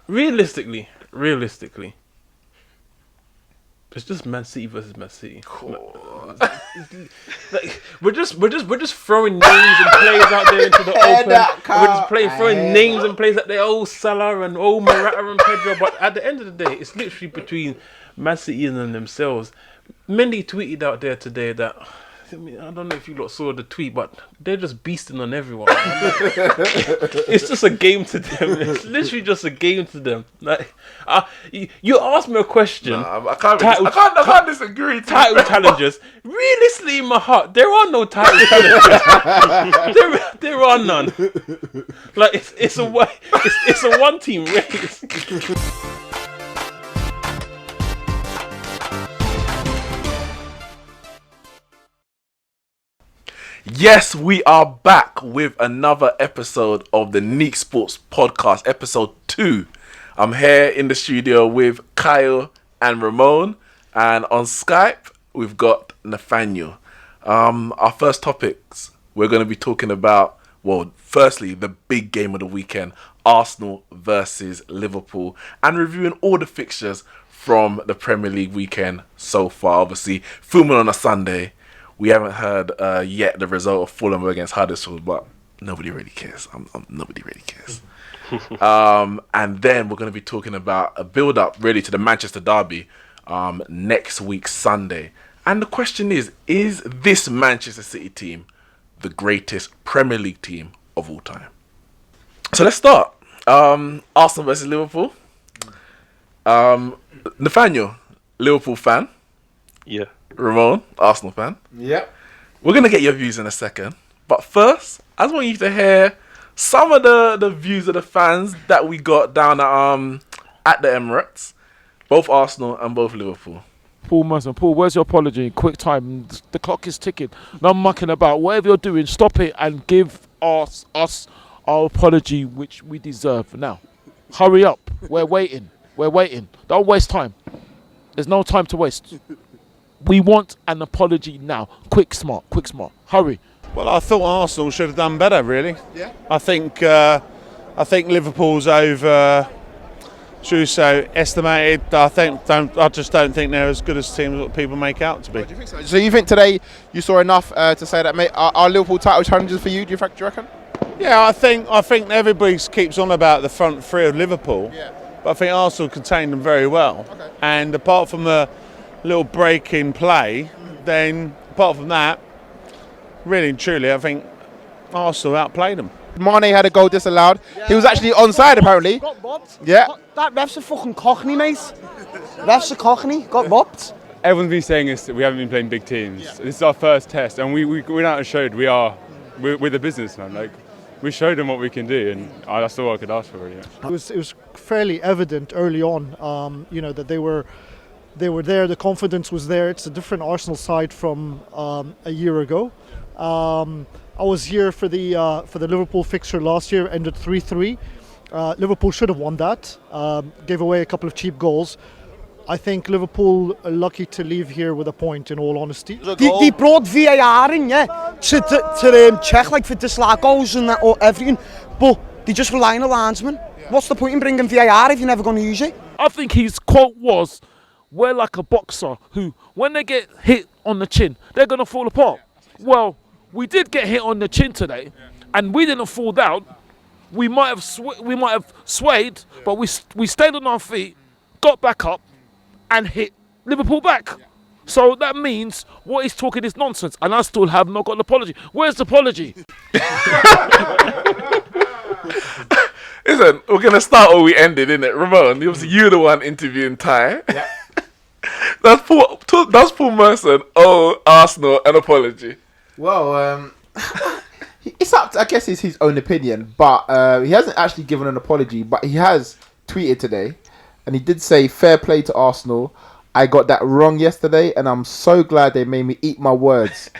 realistically, it's just Man City versus Man City. Like, we're just throwing names and players out there into the open. We're just throwing names and players out there. Oh, Salah and oh, Morata and Pedro. But at the end of the day, it's literally between Man City and themselves. Mendy tweeted out there today that, I mean, I don't know if you lot saw the tweet, but they're just beasting on everyone. It's just a game to them. It's literally just a game to them. Like, you asked me a question. Nah, I can't disagree. Title challenges. Realistically, in my heart, there are no title challenges. there are none. Like it's a one team race. Yes, we are back with another episode of the Neeks Sports Podcast, episode 2. I'm here in the studio with Kyle and Ramone, and on Skype, we've got Nathanael. Our first topics, we're going to be talking about, well, firstly, the big game of the weekend, Arsenal versus Liverpool, and reviewing all the fixtures from the Premier League weekend so far. Obviously, filming on a Sunday. We haven't heard yet the result of Fulham against Huddersfield, but nobody really cares. Nobody really cares. And then we're going to be talking about a build-up, really, to the Manchester derby next week, Sunday. And the question is this Manchester City team the greatest Premier League team of all time? So let's start. Arsenal versus Liverpool. Nathanael, Liverpool fan. Yeah. Ramone, Arsenal fan. Yep. We're going to get your views in a second. But first, I just want you to hear some of the views of the fans that we got down at the Emirates. Both Arsenal and both Liverpool. Paul Merson, Paul, where's your apology? Quick time. The clock is ticking. No mucking about. Whatever you're doing, stop it and give us our apology, which we deserve now. Hurry up. We're waiting. Don't waste time. There's no time to waste. We want an apology now. Quick, smart. Hurry. Well, I thought Arsenal should have done better, really. Yeah. I think Liverpool's over, estimated. I just don't think they're as good as teams that people make out to be. Do you think so? So you think today you saw enough to say that, mate, are Liverpool title challenges for you? Do you reckon? Yeah, I think everybody keeps on about the front three of Liverpool, but I think Arsenal contained them very well. Okay. And apart from the little break in play, then apart from that, really and truly, I think Arsenal outplayed them. Mane had a goal disallowed. Yeah. He was actually onside, apparently. Got bobbed. Yeah. That ref's a fucking cockney, mate. Ref's a cockney. Got bobbed. Everyone's been saying this, that we haven't been playing big teams. Yeah. This is our first test, and we went out and showed we're the business, man. Like, we showed them what we can do, and that's all I could ask for, really. It was fairly evident early on, that they were there. The confidence was there. It's a different Arsenal side from a year ago. I was here for the Liverpool fixture last year. Ended 3-3. Liverpool should have won that. Gave away a couple of cheap goals. I think Liverpool are lucky to leave here with a point, in all honesty. They brought VAR in, to check like for dislike goals and that, or everything, but they just rely on a linesman. What's the point in bringing VAR if you're never going to use it? I think his quote was, "We're like a boxer who, when they get hit on the chin, they're going to fall apart." Well, we did get hit on the chin today, and we didn't fall down. We might have swayed, but we stayed on our feet, got back up, and hit Liverpool back. So that means what he's talking is nonsense, and I still have not got an apology. Where's the apology? Listen, we're going to start where we ended, innit? Ramone, obviously you're the one interviewing Ty. Yeah. That's Paul Merson. Oh, Arsenal, an apology. Well, it's up to, I guess it's his own opinion, but he hasn't actually given an apology, but he has tweeted today, and he did say, "Fair play to Arsenal. I got that wrong yesterday, and I'm so glad they made me eat my words.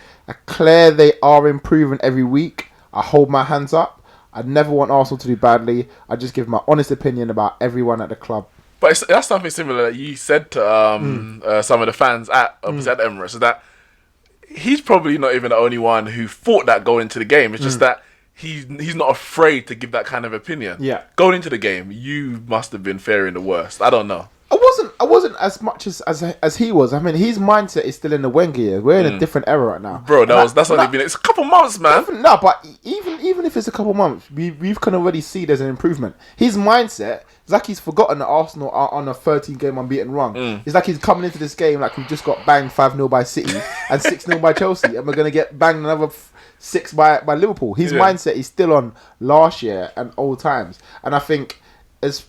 Clear they are improving every week. I hold my hands up. I never want Arsenal to do badly. I just give my honest opinion about everyone at the club." But that's something similar that you said to some of the fans at Emirates, is that he's probably not even the only one who thought that going into the game. It's just that he's not afraid to give that kind of opinion. Yeah. Going into the game, you must have been fearing the worst. I don't know. I wasn't as much as he was. I mean, his mindset is still in the Wenger years. We're in a different era right now, Bro, that's only been... It's a couple months, man. No, but even if it's a couple months, we can already see there's an improvement. His mindset, it's like he's forgotten that Arsenal are on a 13-game unbeaten run. It's like he's coming into this game like we just got banged 5-0 by City and 6-0 by Chelsea, and we're going to get banged another 6 by Liverpool. His mindset is still on last year and old times. And I think as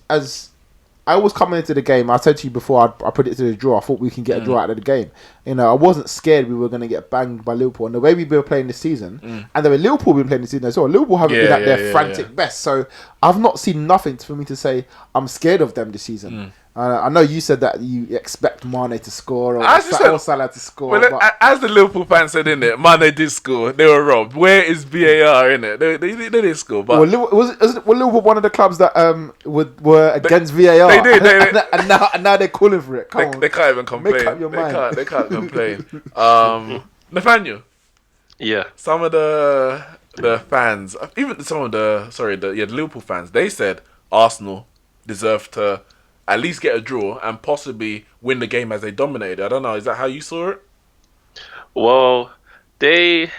I was coming into the game, I said to you before, I predicted a draw. I thought we can get a draw out of the game. You know, I wasn't scared we were going to get banged by Liverpool. And the way we were playing this season, and the way Liverpool been playing this season as well, Liverpool haven't been at their frantic best. So I've not seen nothing for me to say I'm scared of them this season. I know you said that you expect Mane to score or Salah to score. Well, as the Liverpool fans said in it, Mane did score. They were robbed. Where is VAR in it? They did score. But was Liverpool one of the clubs that were against VAR? They did. And now they're calling for it. They can't even complain. Make up your mind. They can't complain. Nathanael. Yeah. Some of the fans, even some of the Liverpool fans, they said Arsenal deserved to at least get a draw and possibly win the game as they dominated. I don't know. Is that how you saw it? Well, they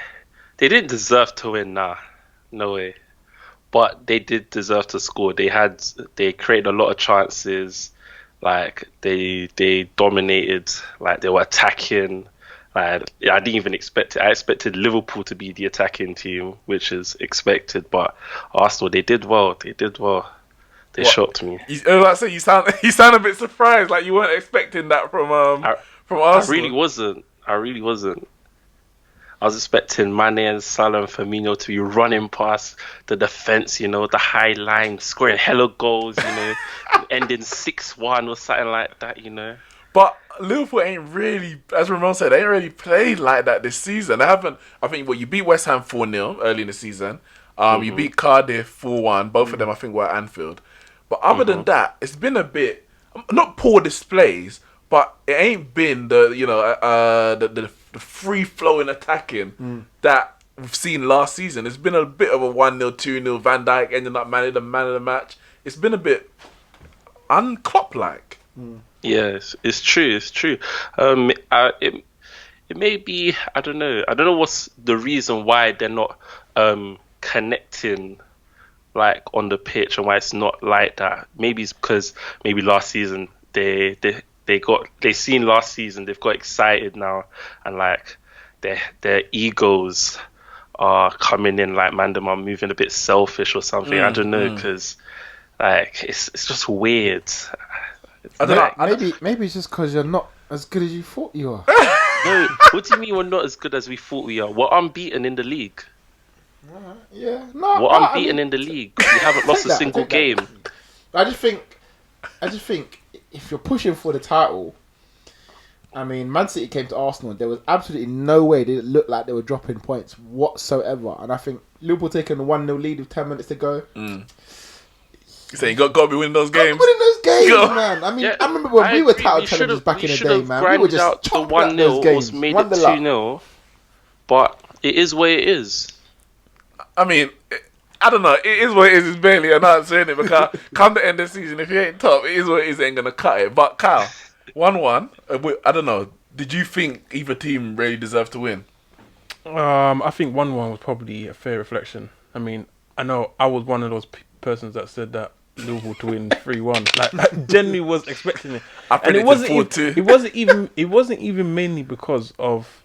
didn't deserve to win. Nah, no way. But they did deserve to score. They created a lot of chances. Like they dominated. Like they were attacking. Like I didn't even expect it. I expected Liverpool to be the attacking team, which is expected. But Arsenal, they did well. They shocked me. You sound a bit surprised, like you weren't expecting that from Arsenal. I really wasn't. I was expecting Mane and Salah and Firmino to be running past the defense, you know, the high line, scoring hella goals, you know, ending 6-1 or something like that, you know. But Liverpool ain't really, as Ramone said, they ain't really played like that this season. They haven't. I think you beat West Ham 4-0 early in the season. You beat Cardiff 4-1. Both of them, I think, were at Anfield. But other than that, it's been a bit, not poor displays, but it ain't been the free flowing attacking that we've seen last season. It's been a bit of a 1-0, 2-0. Van Dijk ending up man of the match. It's been a bit unclop-like. Yes, it's true. It may be, I don't know what's the reason why they're not connecting like on the pitch and why it's not like that. Maybe it's because last season they seen last season, they've got excited now, and like their egos are coming in, like them are moving a bit selfish or something. I don't know, because like it's just weird. I don't know. Maybe it's just because you're not as good as you thought you are. No, what do you mean we're not as good as we thought we are? We're unbeaten in the league. Yeah, no. We're unbeaten in the league. We haven't lost a single game. I just think if you're pushing for the title, I mean, Man City came to Arsenal. There was absolutely no way they looked like they were dropping points whatsoever. And I think Liverpool taking a 1-0 lead with 10 minutes to go. So you got to be winning those games. Winning those games, man. I mean, I remember when we were title challengers back in the day, man. We were just the 1-0 was made it 2-0, but it is what it is. I mean, I don't know. It is what it is. It's barely an answer, innit? Because come the end of the season, if you ain't top, it is what it is. Ain't gonna cut it. But Kyle, 1-1. I don't know. Did you think either team really deserved to win? I think 1-1 was probably a fair reflection. I mean, I know I was one of those persons that said that Liverpool to win 3-1. Like, I genuinely was expecting it. And it wasn't even mainly because of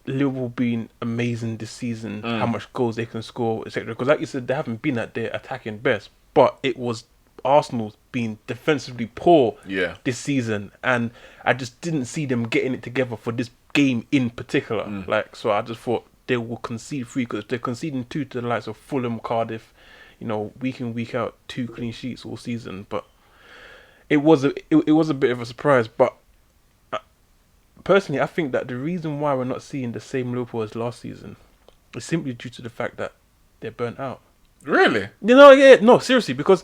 Liverpool being amazing this season, how much goals they can score, etc. Because like you said, they haven't been at their attacking best, but it was Arsenal being defensively poor this season, and I just didn't see them getting it together for this game in particular. So I just thought they will concede 3, because if they're conceding 2 to the likes of Fulham, Cardiff, you know, week in, week out, 2 clean sheets all season. But it was a bit of a surprise. But personally, I think that the reason why we're not seeing the same Liverpool as last season is simply due to the fact that they're burnt out. Really? You know, no, seriously, because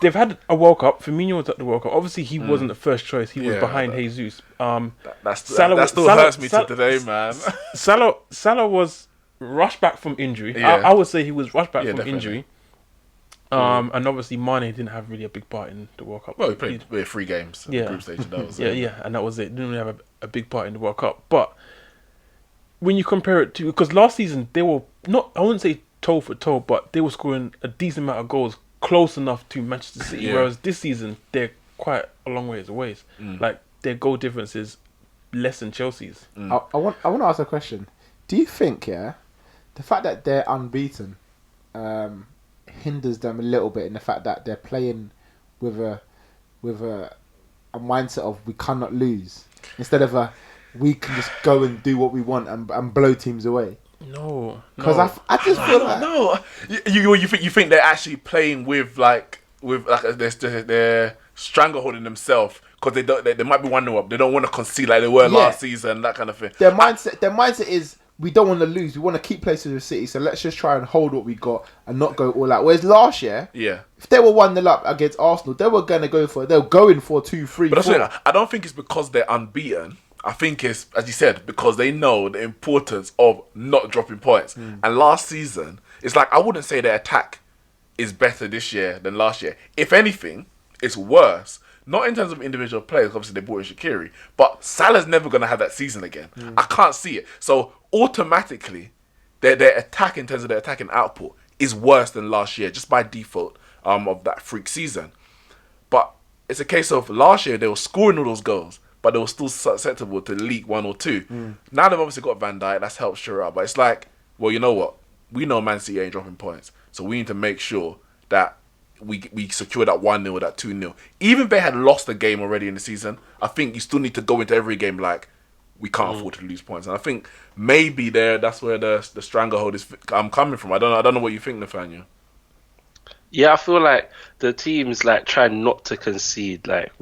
they've had a World Cup. Firmino was at the World Cup. Obviously, he wasn't the first choice. He was behind Jesus. That still hurts me to today, man. Salah was rushed back from injury. Yeah. I would say he was rushed back from definitely. injury. And obviously Mane didn't have really a big part in the World Cup. Well, he played 3 games in the group stage. That was and that was it. Didn't really have a big part in the World Cup. But when you compare it to, because last season they were not, I wouldn't say toe for toe, but they were scoring a decent amount of goals, close enough to Manchester City. Yeah. Whereas this season they're quite a long ways away. Like their goal difference is less than Chelsea's. I want to ask a question. Do you think, the fact that they're unbeaten hinders them a little bit in the fact that they're playing with a mindset of we cannot lose, instead of we can just go and do what we want and blow teams away? No, because I just feel like you think they're actually playing with they're strangleholding themselves because they might be 1-0 up. They don't want to concede like they were last season, that kind of thing. Their mindset is we don't want to lose. We want to keep places with City, so let's just try and hold what we got and not go all out. Whereas last year, if they were 1-0 up against Arsenal, they were going to go for it. They were going for 2, 3, But 4. I don't think it's because they're unbeaten. I think it's, as you said, because they know the importance of not dropping points. And last season, it's like I wouldn't say their attack is better this year than last year. If anything, it's worse. Not in terms of individual players, obviously they brought in Shaqiri, but Salah's never going to have that season again. I can't see it. So automatically, their attack in terms of their attacking output is worse than last year, just by default of that freak season. But it's a case of last year they were scoring all those goals, but they were still susceptible to leak 1 or 2. Now they've obviously got Van Dijk, that's helped sure out. But it's like, well, you know what? We know Man City ain't dropping points, so we need to make sure that we secure that 1-0 or that 2-0. Even if they had lost a game already in the season, I think you still need to go into every game like, we can't afford to lose points. And I think maybe that's where the stranglehold is coming from. I don't know what you think, Nathanael. Yeah, I feel like the teams like try not to concede. Like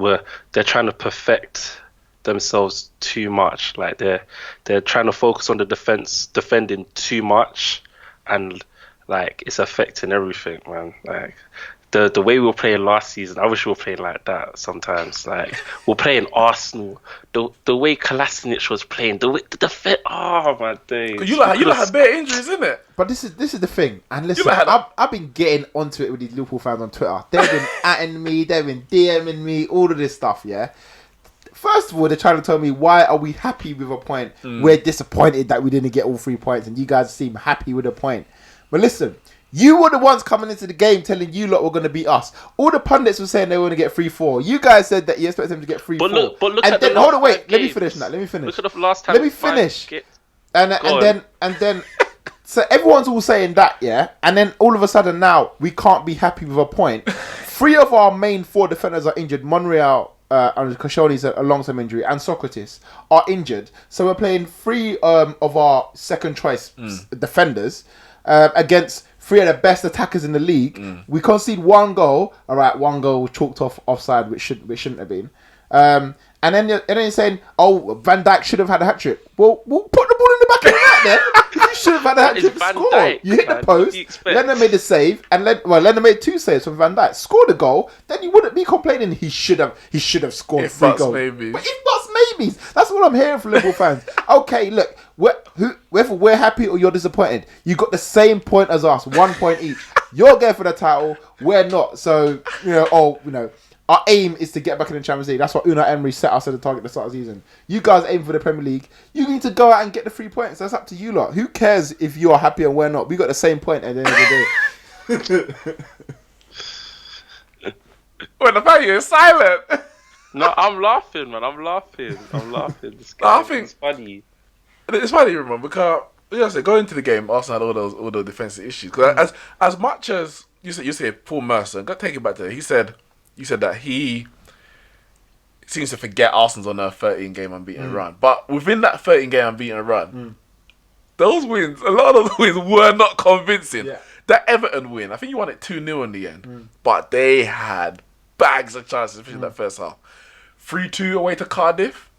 they're trying to perfect themselves too much. Like they're trying to focus on the defending too much, and like it's affecting everything, man. Like the way we were playing last season, I wish we were playing like that sometimes. Like we're playing Arsenal, the way Kolasinac was playing, the defense. Oh my days! You had bare injuries, isn't it? But this is the thing. And listen, I've been getting onto it with these Liverpool fans on Twitter. They've been atting me, they've been DMing me, all of this stuff. Yeah. First of all, they're trying to tell me, why are we happy with a point? We're disappointed that we didn't get all 3 points, and you guys seem happy with a point. But listen, you were the ones coming into the game telling you lot were going to beat us. All the pundits were saying they were going to get 3-4. You guys said that you expect them to get 3-4. But look and at then, the hold on, wait. games. Let me finish now. Let me finish. Look at the last time. Let me finish. And then, so everyone's all saying that, yeah. And then all of a sudden now we can't be happy with a point. 3 of our main 4 defenders are injured. Monreal, and Koscielny's a some injury, and Socrates are injured. So we're playing 3 of our second choice defenders against 3 of the best attackers in the league. We concede 1 goal. All right, 1 goal chalked off offside, which shouldn't have been. And then you're saying, oh, Van Dijk should have had a hat trick. Well, put the ball in the back of the net then. You should have had a hat trick to score. You hit the post. Lennon made a save, and Lennon made 2 saves from Van Dijk. Scored a goal. Then you wouldn't be complaining he should have scored 3 goals. Maybe. But if buts maybes, that's what I'm hearing from Liverpool fans. Okay, look, whether we're happy or you're disappointed, you got the same point as us, 1 point each. You're going for the title, we're not. So our aim is to get back in the Champions League. That's what Unai Emery set us as a target at the start of the season. You guys aim for the Premier League. You need to go out and get the 3 points. That's up to you lot. Who cares if you are happy and we're not? We got the same point at the end of the day. Well, the fact you're silent. No, I'm laughing, man. I'm laughing. This guy, I think it's funny. It's funny, remember, because going into the game, Arsenal had all those defensive issues. Because as much as you say Paul Merson, go take it back to it. You said that he seems to forget Arsenal's on a 13-game unbeaten run. But within that 13-game unbeaten run, those wins, a lot of those wins were not convincing. Yeah. That Everton win, I think you won it 2-0 in the end. But they had bags of chances, especially in that first half. 3-2 away to Cardiff.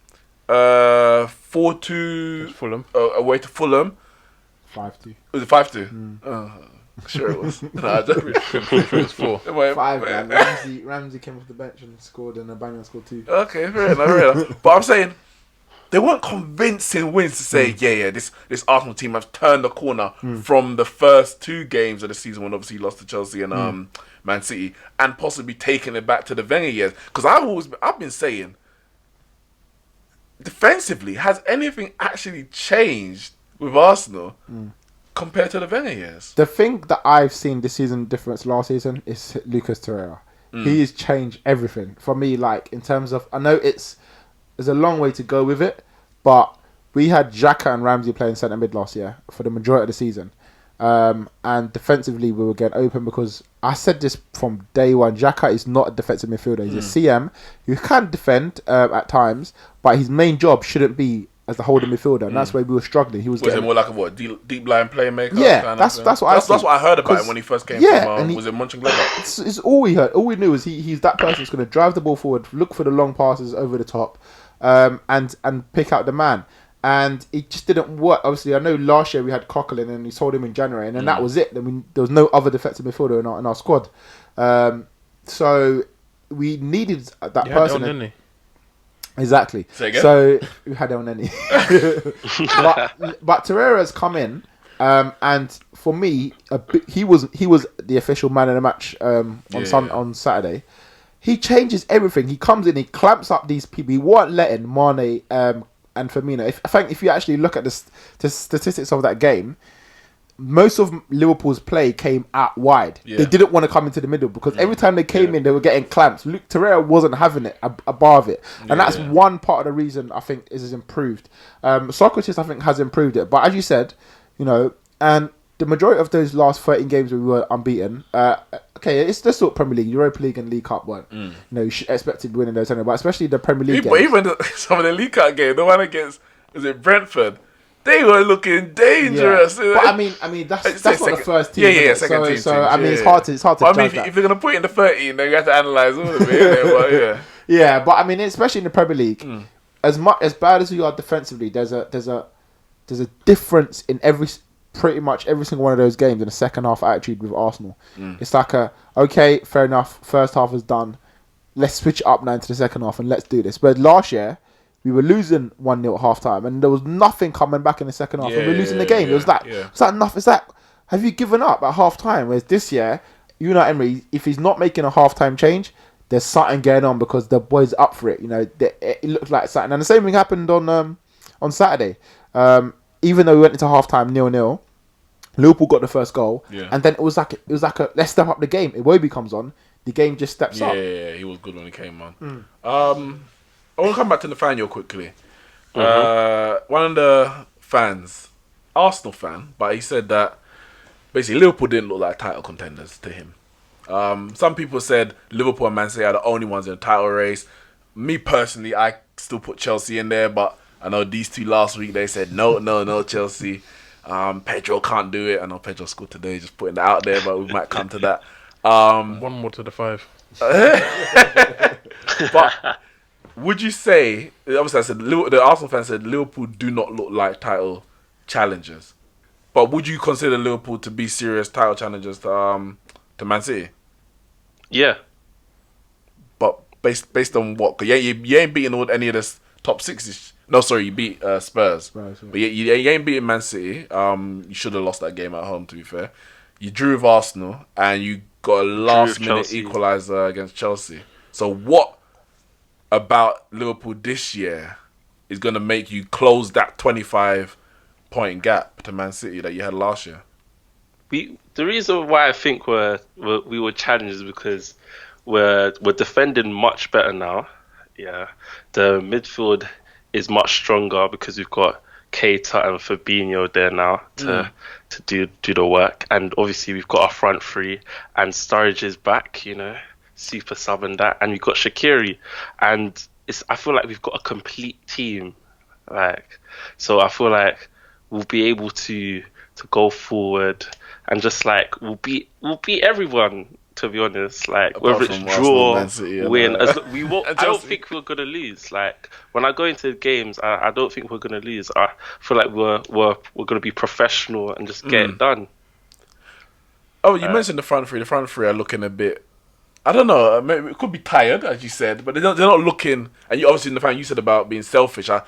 4-2 Fulham. Away to Fulham. 5-2. Was it 5-2? Sure it was. It was 4. 5, man. Ramsey came off the bench and scored, and Aubameyang scored 2. Okay, fair enough. But I'm saying they weren't convincing wins to say, this Arsenal team has turned the corner from the first 2 games of the season when obviously lost to Chelsea and Man City, and possibly taking it back to the Wenger years. Because I've been saying, defensively, has anything actually changed with Arsenal compared to the Wenger years? The thing that I've seen this season difference last season is Lucas Torreira. He has changed everything for me. Like in terms of, I know there's a long way to go with it, but we had Xhaka and Ramsey playing centre mid last year for the majority of the season, and defensively we were getting open because I said this from day one. Xhaka is not a defensive midfielder. He's a CM who can defend at times, but his main job shouldn't be as the holding midfielder, and that's where we were struggling. He was it more like a deep line playmaker? Yeah, that's what I heard about him when he first came from. Was it Mönchengladbach? It's all we heard. All we knew is he's that person who's going to drive the ball forward, look for the long passes over the top, and pick out the man. And it just didn't work. Obviously, I know last year we had Coquelin and we sold him in January, and then that was it. Then there was no other defensive midfielder in our squad. So we needed that person. Exactly. So we had El Neni. but Torreira has come in, and for me, he was the official man of the match on Saturday. He changes everything. He comes in, he clamps up these people. He weren't letting Mane and Firmino. If you actually look at the statistics of that game, most of Liverpool's play came out wide. They didn't want to come into the middle because every time they came in, they were getting clamps. Luke Torreira wasn't having it above it, and that's one part of the reason I think is improved. Socrates, I think, has improved it, but as you said, and the majority of those last 13 games we were unbeaten. It's the sort of Premier League, Europa League, and League Cup weren't. You should expect to be winning those anyway, but especially the Premier League. But even some of the League Cup games, the one against Brentford. They were looking dangerous. Yeah. But I mean that's not the first team. Second team. So I mean it's hard to judge that. If you're gonna put it in the 13, then you have to analyse all of it. Yeah, but I mean especially in the Premier League, as bad as we are defensively, there's a difference in pretty much every single one of those games in the second half attitude with Arsenal. It's like okay, fair enough, first half is done. Let's switch it up now into the second half and let's do this. But last year we were losing 1-0 at half time, and there was nothing coming back in the second half. And we were losing the game. It was like, have you given up at half time? Whereas this year, Emery, if he's not making a half time change, there's something going on because the boys up for it. It looked like something. And the same thing happened on Saturday. Even though we went into half time 0-0, Liverpool got the first goal, and then it was like a let's step up the game. Iwobi comes on, the game just steps up. Yeah, he was good when he came on. I want to come back to Nathanael quickly. One of the fans, Arsenal fan, but he said that basically Liverpool didn't look like title contenders to him. Some people said Liverpool and Man City are the only ones in the title race. Me personally, I still put Chelsea in there, but I know these two last week they said no Chelsea. Pedro can't do it. I know Pedro scored today, just putting that out there, but we might come to that. One more to the 5. But would you say, obviously I said, the Arsenal fan said Liverpool do not look like title challengers, but would you consider Liverpool to be serious title challengers to Man City? Yeah. But based on what? Cause you ain't beating any of the top 6. No, sorry, you beat Spurs. Right. But you ain't beating Man City. You should have lost that game at home, to be fair. You drew with Arsenal, and you got a last-minute equaliser against Chelsea. So what about Liverpool this year is going to make you close that 25-point gap to Man City that you had last year? The reason why I think we were challenged is because we're defending much better now. Yeah, the midfield is much stronger because we've got Keita and Fabinho there now to do the work, and obviously we've got our front three, and Sturridge is back, super sub and that, and we've got Shaqiri, and I feel like we've got a complete team, so I feel like we'll be able to go forward and just we'll beat everyone, to be honest. Whether it's draw, win, I don't think we're gonna lose. When I go into the games, I don't think we're gonna lose. I feel like we're gonna be professional and just get it done. Oh, you mentioned the front three. The front three are looking a bit I don't know. Maybe it could be tired, as you said, but they're not looking. And you obviously, Nathanael, you said about being selfish. I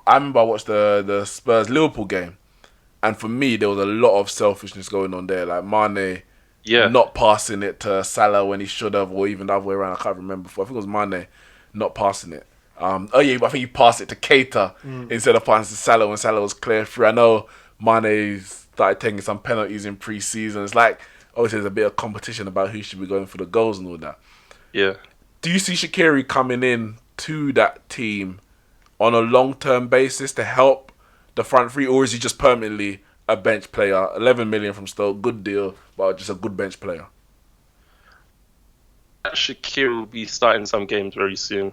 remember I watched the Spurs Liverpool game, and for me, there was a lot of selfishness going on there. Like Mane, not passing it to Salah when he should have, or even the other way around. I can't remember. I think it was Mane not passing it. I think he passed it to Keita instead of passing to Salah when Salah was clear through. I know Mane started taking some penalties in pre-season. It's like, obviously, there's a bit of competition about who should be going for the goals and all that. Yeah. Do you see Shaqiri coming in to that team on a long-term basis to help the front three, or is he just permanently a bench player? 11 million from Stoke, good deal, but just a good bench player. Shaqiri will be starting some games very soon.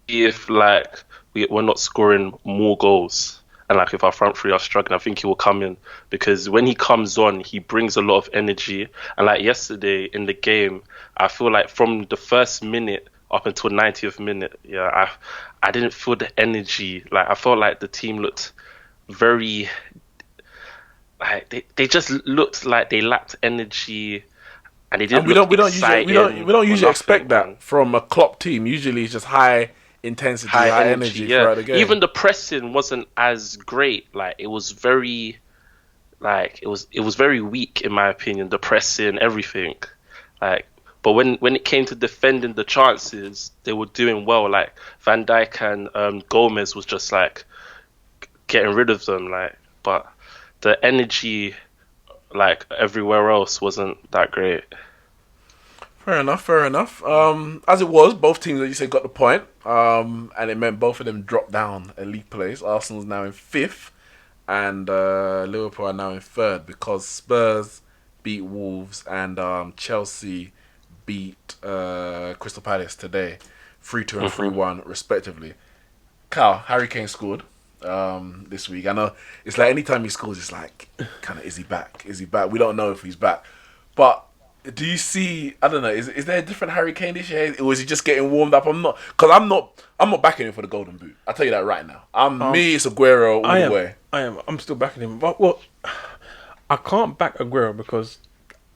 If we're not scoring more goals, and if our front three are struggling, I think he will come in, because when he comes on, he brings a lot of energy. And yesterday in the game, I feel like from the first minute up until 90th minute, I didn't feel the energy. I felt like the team looked very, they just looked like they lacked energy, and they didn't. We don't usually expect that from a Klopp team. Usually it's just high intensity, high energy throughout the game. Even the pressing wasn't as great. It was very, it was very weak in my opinion. The pressing, everything, but when it came to defending the chances, they were doing well. Van Dijk and Gomez was just getting rid of them. But the energy, everywhere else, wasn't that great. Fair enough. As it was, both teams, as you said, got the point. And it meant both of them dropped down a league place. Arsenal's now in 5th, and Liverpool are now in 3rd, because Spurs beat Wolves and Chelsea beat Crystal Palace today, 3-2 and 3-1 respectively. Carl, Harry Kane scored this week. I know it's anytime he scores, it's kind of, is he back? We don't know if he's back, but do you see? I don't know. Is there a different Harry Kane this year, or is he just getting warmed up? I'm not backing him for the Golden Boot. I'll tell you that right now. It's Aguero all the way. I'm still backing him. But I can't back Aguero because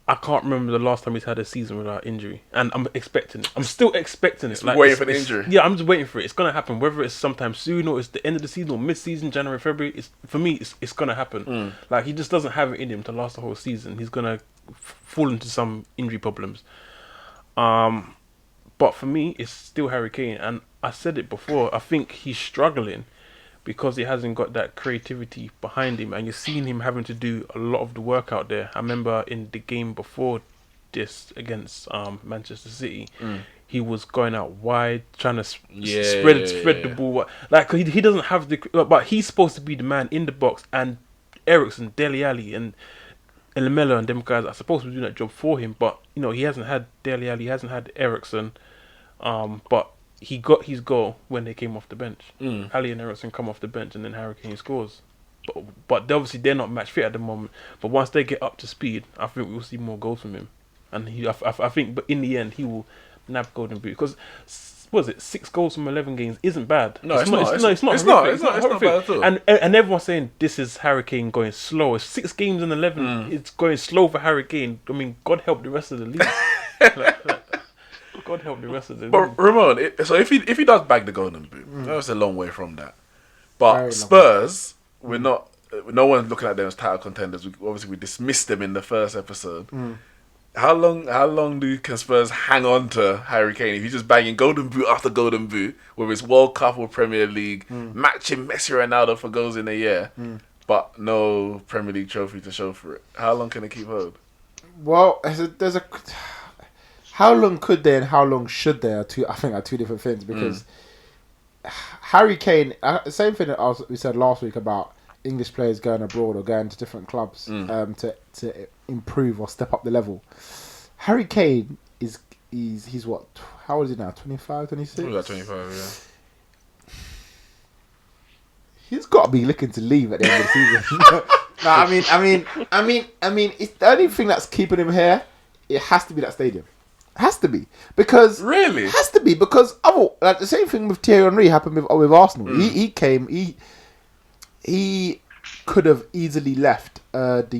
I can't remember the last time he's had a season without injury, and I'm expecting it. I'm still expecting it. Waiting for the injury. Yeah, I'm just waiting for it. It's gonna happen, whether it's sometime soon or it's the end of the season or mid-season, January, February. For me, it's gonna happen. He just doesn't have it in him to last the whole season. He's gonna fall into some injury problems. But for me, it's still Harry Kane, and I said it before. I think he's struggling because he hasn't got that creativity behind him, and you're seeing him having to do a lot of the work out there. I remember in the game before this against Manchester City, he was going out wide, trying to spread the ball. He doesn't have the, but he's supposed to be the man in the box, and Eriksen, Dele Alli, and Lamela and them guys are supposed to be doing that job for him. But he hasn't had Dele Alli, he hasn't had Eriksen, but he got his goal when they came off the bench. Ali and Eriksen come off the bench, and then Harry Kane scores. But obviously they're not match fit at the moment. But once they get up to speed, I think we'll see more goals from him. And I think, but in the end, he will nab Golden Boot, because was it 6 goals from 11 games isn't bad. No, it's not. It's not bad at all. And everyone's saying this is Harry Kane going slow. It's 6 games in 11. It's going slow for Harry Kane. I mean, God help the rest of the league. God help the rest of the league. But Ramone, so if he does bag the Golden Boot, that's a long way from that. But Spurs, we're not. No one's looking at them as title contenders. We dismissed them in the first episode. How long can Spurs hang on to Harry Kane if he's just banging Golden Boot after Golden Boot, whether it's World Cup or Premier League, matching Messi or Ronaldo for goals in a year, but no Premier League trophy to show for it? How long can they keep hold? Well, there's a how long could they and how long should they are two different things, because Harry Kane, same thing that we said last week about English players going abroad or going to different clubs to improve or step up the level. Harry Kane he's what? How old is he now? 25, 26? He's like 25, yeah. He's got to be looking to leave at the end of the season. No, I mean, it's the only thing that's keeping him here. It has to be that stadium. It has to be, because really it has to be, because the same thing with Thierry Henry happened with Arsenal. He came. He could have easily left last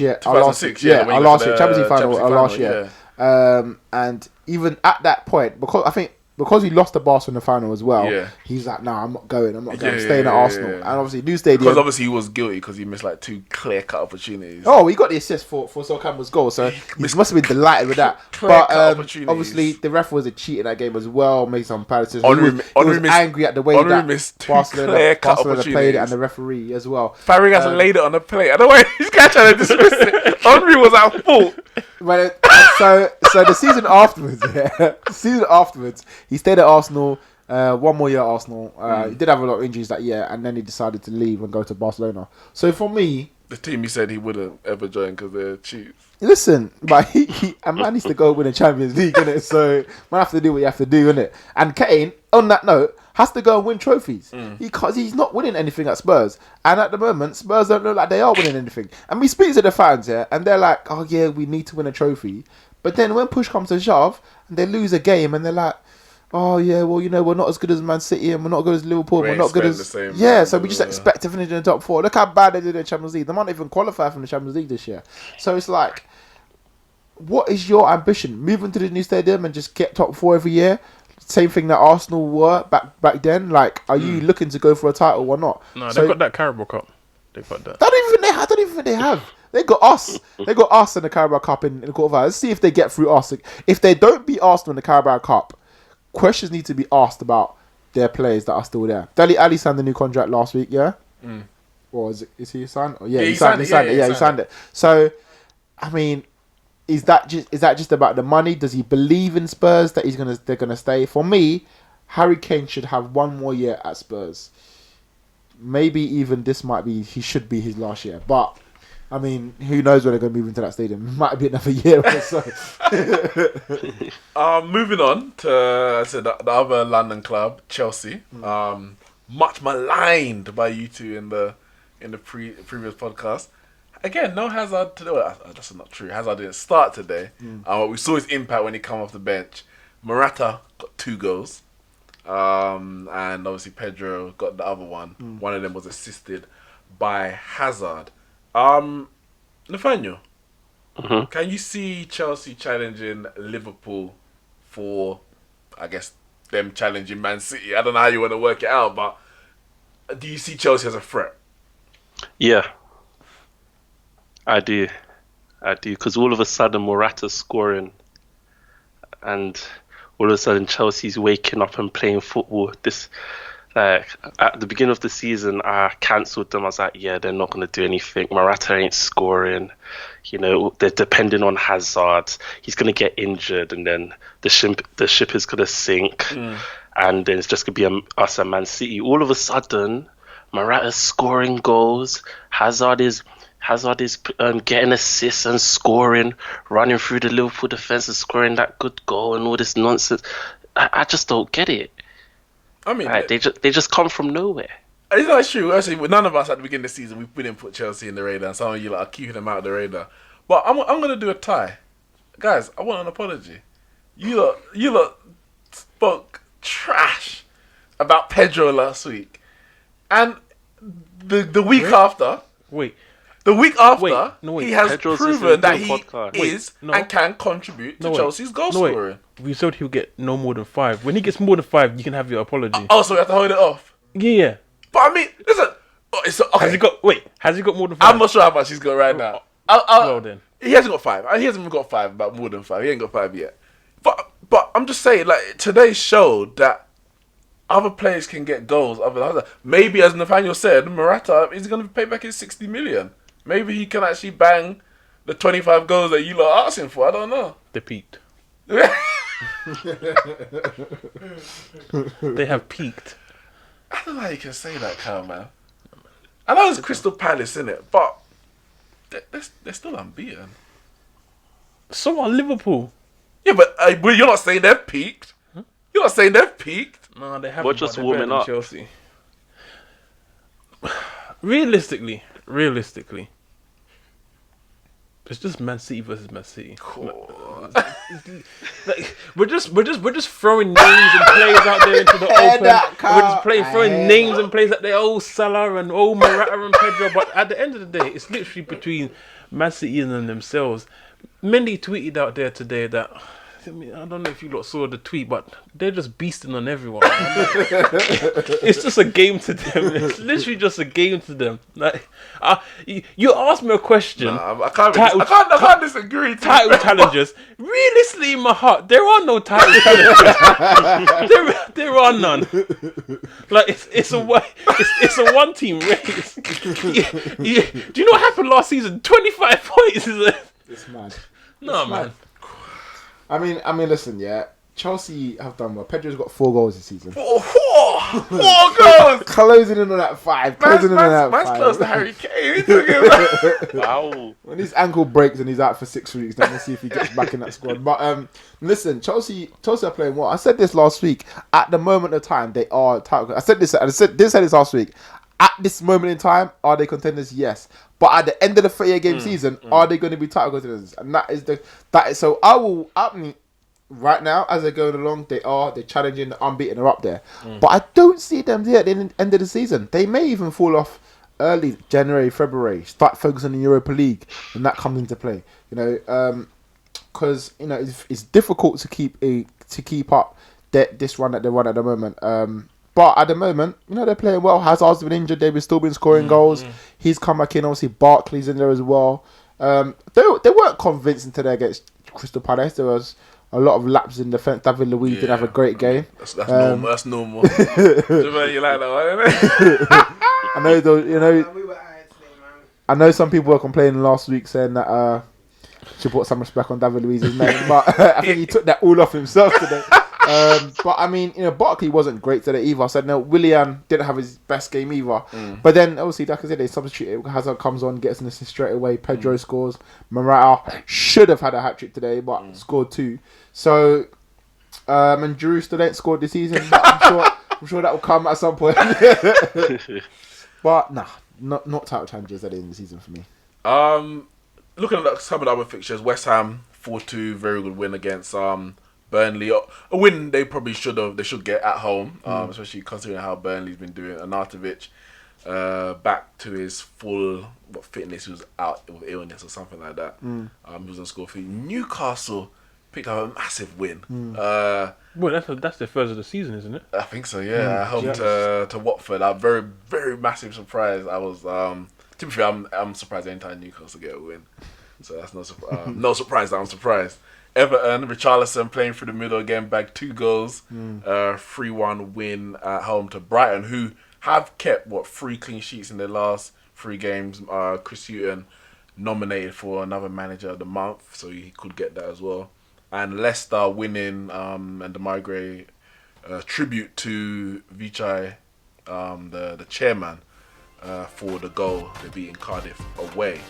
year. 2006, Champions League final last year. And even at that point, because he lost the Barcelona final as well, Yeah. he's like, nah, I'm not going. I'm Yeah, staying at Arsenal. yeah. And obviously, new stadium. Because obviously he was guilty because he missed like 2 clear-cut opportunities. Oh, he got the assist for Sol Campbell's goal, so he must have been delighted with that. But opportunities. obviously, the ref was a cheat in that game as well, made some bad decisions. Henry He was missed- angry at the way Henry that missed 2 Barcelona clear-cut played it opportunities. and the referee as well. Fabregas laid it on the plate. I don't know why this guy trying to dismiss it. Henry was at fault. So the season afterwards, he stayed at Arsenal. 1 more year at Arsenal. He did have a lot of injuries that year, and then he decided to leave and go to Barcelona. So for me, The team he said he wouldn't ever join because they're cheap. listen, but a man needs to go win a Champions League, innit? So man have to do what you have to do, innit? And Kane, on that note, has to go and win trophies because he's not winning anything at Spurs. And at the moment, Spurs don't look like they are winning anything. And we speak to the fans here, and they're like, "Oh yeah, we need to win a trophy." But then when push comes to shove, and they lose a game, and they're like, "Oh yeah, well we're not as good as Man City, and we're not good as Liverpool. We're not good as so we just expect to finish in the top 4. Look how bad they did in the Champions League. They might not even qualify for the Champions League this year. So it's like, what is your ambition? Move into the new stadium and just get top 4 every year? Same thing that Arsenal were back then. Like, are you looking to go for a title or not? No, they've got that Carabao Cup. They've got that. I don't even think they have. They got us. They got us in the Carabao Cup in the quarterfinals. Let's see if they get through us. If they don't beat Arsenal in the Carabao Cup, questions need to be asked about their players that are still there. Dele Alli signed the new contract last week, yeah? Or is he signed? Oh, yeah, he signed it. So, I mean, is that just about the money? Does he believe in Spurs that they're gonna stay? For me, Harry Kane should have 1 more year at Spurs. Maybe even he should be his last year. But I mean, who knows when they're going to move into that stadium? It might be another year or so. Moving on to the other London club, Chelsea. Much maligned by you two in the previous podcast. Again, no Hazard today. Well, that's not true. Hazard didn't start today. We saw his impact when he came off the bench. Morata got 2 goals. And obviously Pedro got the other one. One of them was assisted by Hazard. Nathanael, can you see Chelsea challenging Liverpool for, I guess, them challenging Man City? I don't know how you want to work it out, but do you see Chelsea as a threat? Yeah, I do, because all of a sudden Morata's scoring, and all of a sudden Chelsea's waking up and playing football. At the beginning of the season, I cancelled them. I was like, yeah, they're not going to do anything. Morata ain't scoring. They're depending on Hazard. He's going to get injured, and then the ship is going to sink, and then it's just going to be us and Man City. All of a sudden, Morata's scoring goals. Hazard is getting assists and scoring, running through the Liverpool defence and scoring that good goal and all this nonsense. I just don't get it. I mean, they just come from nowhere. It's not true. Actually, none of us at the beginning of the season, we didn't put Chelsea in the radar, and some of you are keeping them out of the radar. But I'm going to do a tie. Guys, I want an apology. You lot spoke trash about Pedro last week. And the week after... The week after, he has Pedro's proven that he podcast. and can contribute to Chelsea's goal scoring. We said he'll get no more than 5. When he gets more than 5, you can have your apology. Oh, so we have to hold it off? Yeah. But I mean, listen. Okay. Has he got more than 5? I'm not sure how much he's got right now. Well then. He hasn't got 5. He hasn't even got 5, about more than 5. He ain't got 5 yet. But I'm just saying, like, today showed that other players can get goals. Maybe, as Nathanael said, Morata is going to pay back his 60 million. Maybe he can actually bang the 25 goals that you lot are asking for. I don't know. They peaked. They have peaked. I don't know how you can say that, Kyle, man. I know it's Crystal Palace, innit? But they're still unbeaten. So are Liverpool. Yeah, but you're not saying they've peaked. You're not saying they've peaked. No, they haven't. We're just warming up. Chelsea. Realistically, it's just Man City versus Man City. Cool. Like, we're just throwing names and players out there into the open. We're just throwing names and players out there. Oh, Salah and oh, Morata and Pedro. But at the end of the day, it's literally between Man City and themselves. Mendy tweeted out there today that, I don't know if you lot saw the tweet, but they're just beasting on everyone. It's just a game to them. It's literally just a game to them. Like, you asked me a question. I can't disagree. Title challenges. Realistically, in my heart, there are no title challenges. there are none. Like it's a one team race. Do you know what happened last season? 25 points. It's mad. No, man. I mean, listen, yeah. Chelsea have done well. Pedro's got 4 goals this season. 4 goals! Closing in on that 5. Man's close to Harry Kane. Wow. When his ankle breaks and he's out for 6 weeks, then we'll see if he gets back in that squad. But listen, Chelsea are playing well. I said this last week. At the moment of time, they are title. I said this last week. At this moment in time, are they contenders? Yes. But at the end of the 38-game season, are they going to be title contenders? And that is so. Right now, as they're going along, they're challenging the unbeaten, are up there. But I don't see them there at the end of the season. They may even fall off early January, February. Start focusing on the Europa League, and that comes into play. Because it's difficult to keep up this run that they run at the moment. But at the moment, they're playing well. Hazard's been injured. They've still been scoring goals. He's come back in. Obviously, Barkley's in there as well. They weren't convincing today against Crystal Palace. There was a lot of laps in defence. David Luiz didn't have a great game. That's normal. That's normal. You like that one, I know, I know some people were complaining last week saying that should put some respect on David Luiz's name, but I think he took that all off himself today. But I mean, Barkley wasn't great today either. I said no, Willian didn't have his best game either. But then obviously, like I said, they substituted. Hazard comes on, gets an assist straight away. Pedro scores. Morata should have had a hat trick today, but scored 2. So, and Giroud still ain't scored this season. But I'm sure that will come at some point. But nah, not title challenges at the end of the season for me. Looking at some of the other fixtures, West Ham 4-2, very good win against Burnley. A win they probably should get at home, especially considering how Burnley's been doing. Arnautovic back to his full fitness. He was out with illness or something like that. He was on score for Newcastle. Picked up a massive win. Well, that's the first of the season, isn't it? I think so. Yeah, home to Watford. A very, very massive surprise. I was to be fair, I'm surprised anytime Newcastle get a win. So that's no surprise. No surprise that I'm surprised. Everton, Richarlison playing through the middle again, bagged 2 goals. 3-1 win at home to Brighton, who have kept 3 clean sheets in their last 3 games. Chris Hughton nominated for another manager of the month, so he could get that as well. And Leicester winning, and the Magre tribute to Vichai, the chairman, for the goal they beat in Cardiff away.